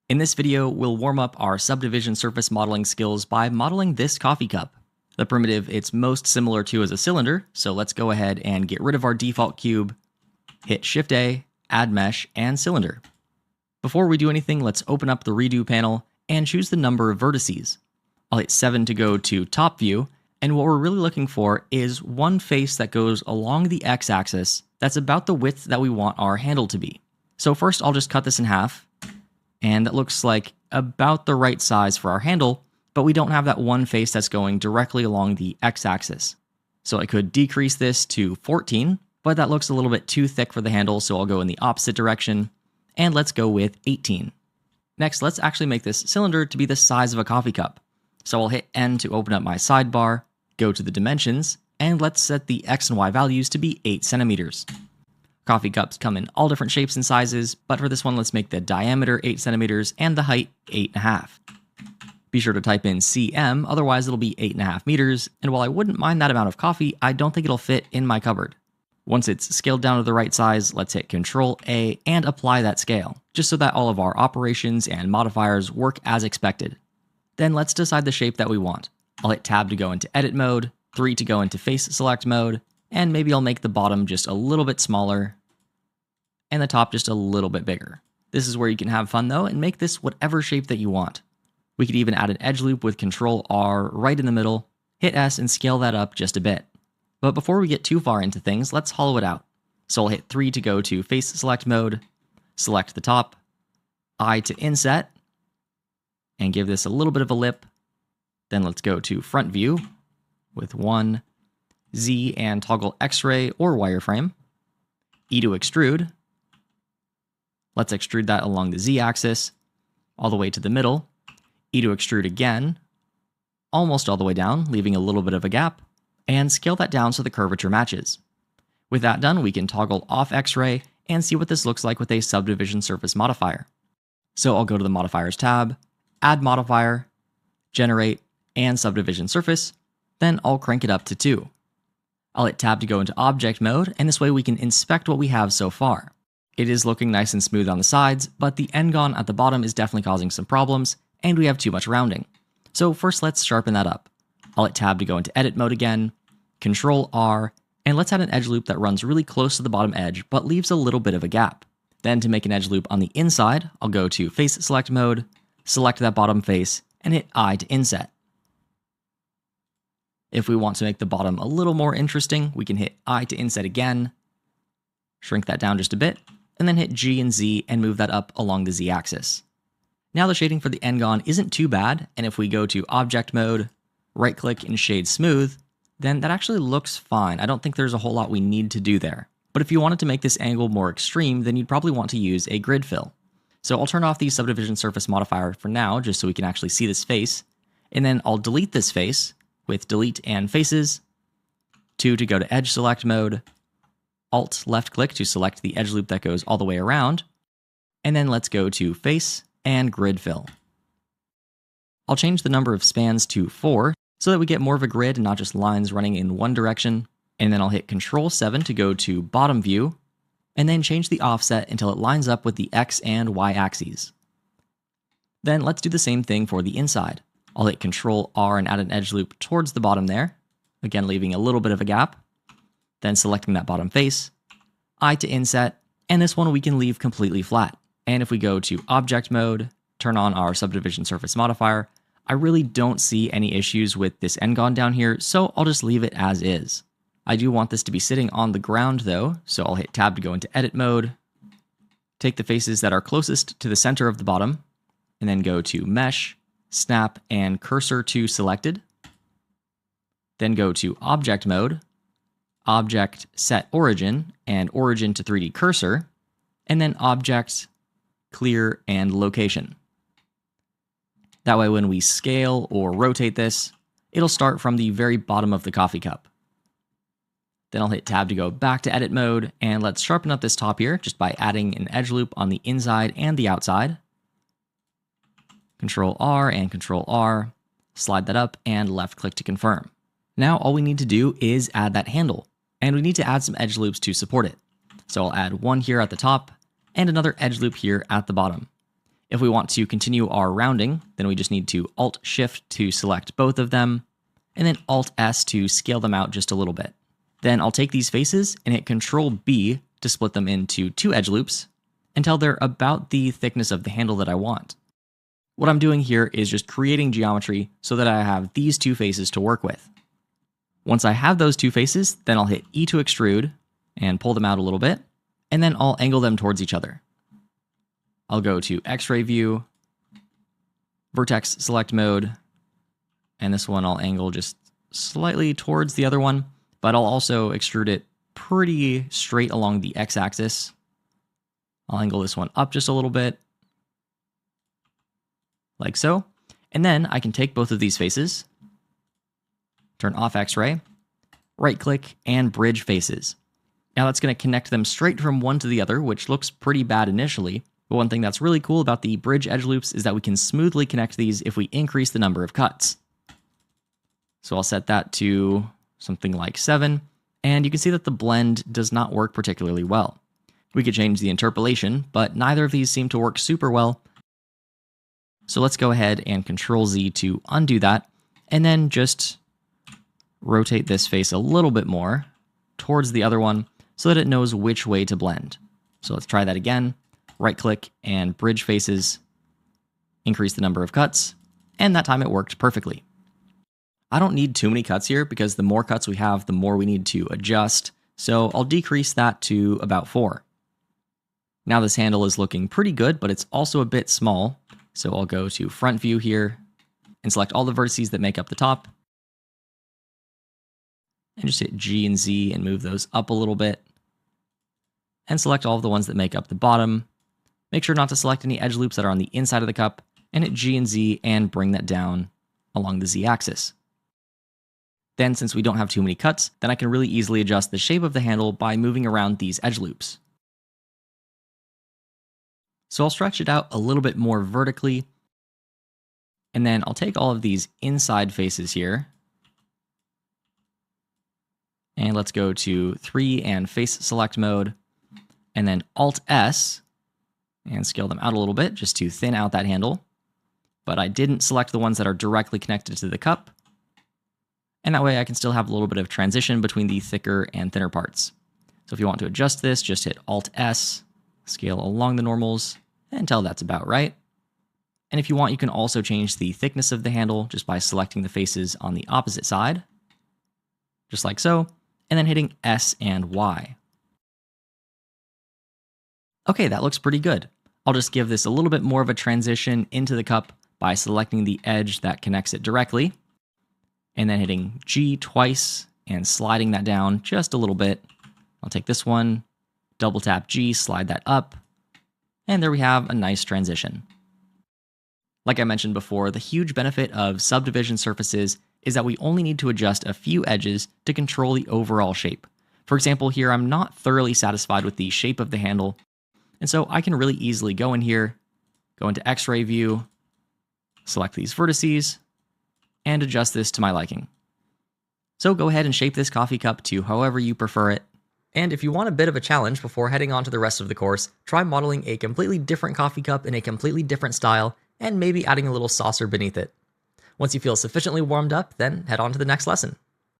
In this video, we'll warm up our subdivision surface modeling skills by modeling this coffee cup. The primitive it's most similar to is a cylinder, so let's go ahead and get rid of our default cube, hit Shift-A, add mesh, and cylinder. Before we do anything, let's open up the redo panel and choose the number of vertices. I'll hit 7 to go to top view, and what we're really looking for is one face that goes along the x-axis that's about the width that we want our handle to be. So first I'll just cut this in half, and that looks like about the right size for our handle, but we don't have that one face that's going directly along the x-axis. So I could decrease this to 14, but that looks a little bit too thick for the handle, so I'll go in the opposite direction, and let's go with 18. Next, let's actually make this cylinder to be the size of a coffee cup. So I'll hit N to open up my sidebar, go to the dimensions, and let's set the X and Y values to be 8 centimeters. Coffee cups come in all different shapes and sizes, but for this one, let's make the diameter 8 centimeters and the height 8.5. Be sure to type in cm, otherwise it'll be 8.5 meters, and while I wouldn't mind that amount of coffee, I don't think it'll fit in my cupboard. Once it's scaled down to the right size, let's hit Ctrl-A and apply that scale, just so that all of our operations and modifiers work as expected. Then let's decide the shape that we want. I'll hit Tab to go into edit mode, 3 to go into face select mode, and maybe I'll make the bottom just a little bit smaller, and the top just a little bit bigger. This is where you can have fun though, and make this whatever shape that you want. We could even add an edge loop with Ctrl-R right in the middle, hit S and scale that up just a bit. But before we get too far into things, let's hollow it out. So I'll hit 3 to go to face select mode, select the top, I to inset, and give this a little bit of a lip. Then let's go to front view with 1, Z and toggle X-ray or wireframe, E to extrude. Let's extrude that along the Z axis, all the way to the middle, E to extrude again, almost all the way down, leaving a little bit of a gap, and scale that down so the curvature matches. With that done, we can toggle off X-ray and see what this looks like with a subdivision surface modifier. So I'll go to the modifiers tab, add modifier, generate, and subdivision surface, then I'll crank it up to 2. I'll hit tab to go into object mode, and this way we can inspect what we have so far. It is looking nice and smooth on the sides, but the n-gon at the bottom is definitely causing some problems, and we have too much rounding. So first let's sharpen that up. I'll hit tab to go into edit mode again, Ctrl-R, and let's add an edge loop that runs really close to the bottom edge, but leaves a little bit of a gap. Then to make an edge loop on the inside, I'll go to face select mode, select that bottom face, and hit I to inset. If we want to make the bottom a little more interesting, we can hit I to inset again, shrink that down just a bit, and then hit G and Z and move that up along the Z axis. Now the shading for the n-gon isn't too bad, and if we go to object mode, right click and shade smooth, then that actually looks fine. I don't think there's a whole lot we need to do there. But if you wanted to make this angle more extreme, then you'd probably want to use a grid fill. So I'll turn off the subdivision surface modifier for now, just so we can actually see this face, and then I'll delete this face with delete and faces, 2 to go to edge select mode, Alt left click to select the edge loop that goes all the way around, and then let's go to face and grid fill. I'll change the number of spans to 4 so that we get more of a grid and not just lines running in one direction, and then I'll hit Ctrl-7 to go to bottom view, and then change the offset until it lines up with the X and Y axes. Then let's do the same thing for the inside. I'll hit Ctrl-R and add an edge loop towards the bottom there, again leaving a little bit of a gap, then selecting that bottom face, I to inset, and this one we can leave completely flat. And if we go to object mode, turn on our subdivision surface modifier, I really don't see any issues with this n-gon down here, so I'll just leave it as is. I do want this to be sitting on the ground though, so I'll hit tab to go into edit mode, take the faces that are closest to the center of the bottom, and then go to mesh, snap, and cursor to selected. Then go to object mode, object set origin, and origin to 3D cursor, and then object, clear, and location. That way when we scale or rotate this, it'll start from the very bottom of the coffee cup. Then I'll hit tab to go back to edit mode, and let's sharpen up this top here just by adding an edge loop on the inside and the outside. Ctrl-R and Ctrl-R, slide that up, and left click to confirm. Now all we need to do is add that handle, and we need to add some edge loops to support it. So I'll add one here at the top, and another edge loop here at the bottom. If we want to continue our rounding, then we just need to Alt-Shift to select both of them, and then Alt-S to scale them out just a little bit. Then I'll take these faces and hit Control-B to split them into 2 edge loops until they're about the thickness of the handle that I want. What I'm doing here is just creating geometry so that I have these 2 faces to work with. Once I have those 2 faces, then I'll hit E to extrude and pull them out a little bit, and then I'll angle them towards each other. I'll go to X-ray view, vertex select mode, and this one I'll angle just slightly towards the other one, but I'll also extrude it pretty straight along the X-axis. I'll angle this one up just a little bit, like so. And then I can take both of these faces, turn off X-ray, right-click, and bridge faces. Now that's going to connect them straight from one to the other, which looks pretty bad initially. But one thing that's really cool about the bridge edge loops is that we can smoothly connect these if we increase the number of cuts. So I'll set that to something like 7, and you can see that the blend does not work particularly well. We could change the interpolation, but neither of these seem to work super well. So let's go ahead and Control-Z to undo that, and then just rotate this face a little bit more towards the other one so that it knows which way to blend. So let's try that again. Right-click and bridge faces, increase the number of cuts, and that time it worked perfectly. I don't need too many cuts here because the more cuts we have, the more we need to adjust, so I'll decrease that to about 4. Now this handle is looking pretty good, but it's also a bit small, so I'll go to front view here and select all the vertices that make up the top, and just hit G and Z and move those up a little bit, and select all of the ones that make up the bottom. Make sure not to select any edge loops that are on the inside of the cup, and hit G and Z and bring that down along the Z axis. Then, since we don't have too many cuts, then I can really easily adjust the shape of the handle by moving around these edge loops. So I'll stretch it out a little bit more vertically, and then I'll take all of these inside faces here, and let's go to 3 and face select mode, and then Alt-S, and scale them out a little bit just to thin out that handle. But I didn't select the ones that are directly connected to the cup, and that way I can still have a little bit of transition between the thicker and thinner parts. So if you want to adjust this, just hit Alt-S, scale along the normals, until that's about right. And if you want, you can also change the thickness of the handle just by selecting the faces on the opposite side, just like so, and then hitting S and Y. Okay, that looks pretty good. I'll just give this a little bit more of a transition into the cup by selecting the edge that connects it directly, and then hitting G twice and sliding that down just a little bit. I'll take this one, double tap G, slide that up, and there we have a nice transition. Like I mentioned before, the huge benefit of subdivision surfaces is that we only need to adjust a few edges to control the overall shape. For example, here I'm not thoroughly satisfied with the shape of the handle, and so I can really easily go in here, go into X-ray view, select these vertices, and adjust this to my liking. So go ahead and shape this coffee cup to however you prefer it. And if you want a bit of a challenge before heading on to the rest of the course, try modeling a completely different coffee cup in a completely different style, and maybe adding a little saucer beneath it. Once you feel sufficiently warmed up, then head on to the next lesson.